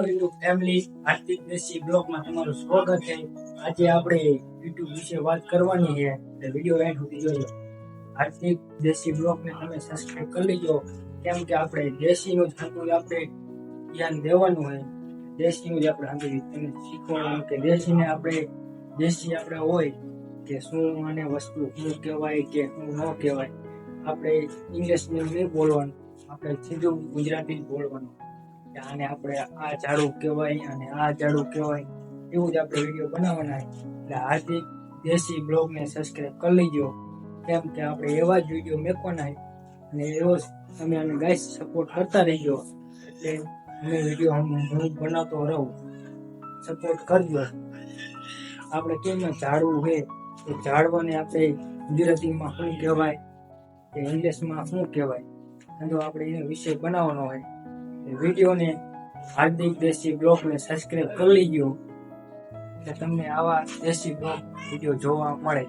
YouTube family આર્થિક દેશી બ્લોગમાં તમારું સ્વાગત છે। આજે આપણે યુટ્યુબ વિશે વાત કરવાની છે, એટલે વિડીયો એન્ડ સુધી જોજો। આર્થિક દેશી બ્લોગને તમે સબસ્ક્રાઇબ કરી લેજો, કેમ કે આપણે દેશીનું જ આપણે ધ્યાન દેવાનું હોય। દેશીનું જ આપણે તમે શીખવાનું કે દેશી આપણે હોય કે શું અને વસ્તુ શું કહેવાય કે શું ન કહેવાય। આપણે ઇંગ્લિશ નહીં બોલવાનું, આપણે સીધું ગુજરાતી જ બોલવાનું। આને આપણે આ ઝાડુ કહેવાય અને આ ઝાડુ કહેવાય, એવું જ આપણે વિડીયો બનાવવાના છે। એટલે હાર્દિક દેશી બ્લોગને સબસ્ક્રાઇબ કરી લેજો, કેમ કે આપણે એવા જ વિડીયો મેકવાના છે અને એવો જ તમે આને ગાઈસ સપોર્ટ કરતા રહેજો। એટલે અમે વિડીયો હું બનાવતો રહું, સપોર્ટ કરજો। આપણે કેમ ઝાડવું છે તો ઝાડવાને આપણે ગુજરાતીમાં શું કહેવાય કે ઇંગ્લિશમાં શું કહેવાય, તો આપણે એનો વિષય બનાવવાનો હોય। વિડીયોને હાર્દિક દેશી બ્લોગને સબસ્ક્રાઇબ કરી લેજો, એટલે તમને આવા દેશી બ્લોગ વિડીયો જોવા મળે।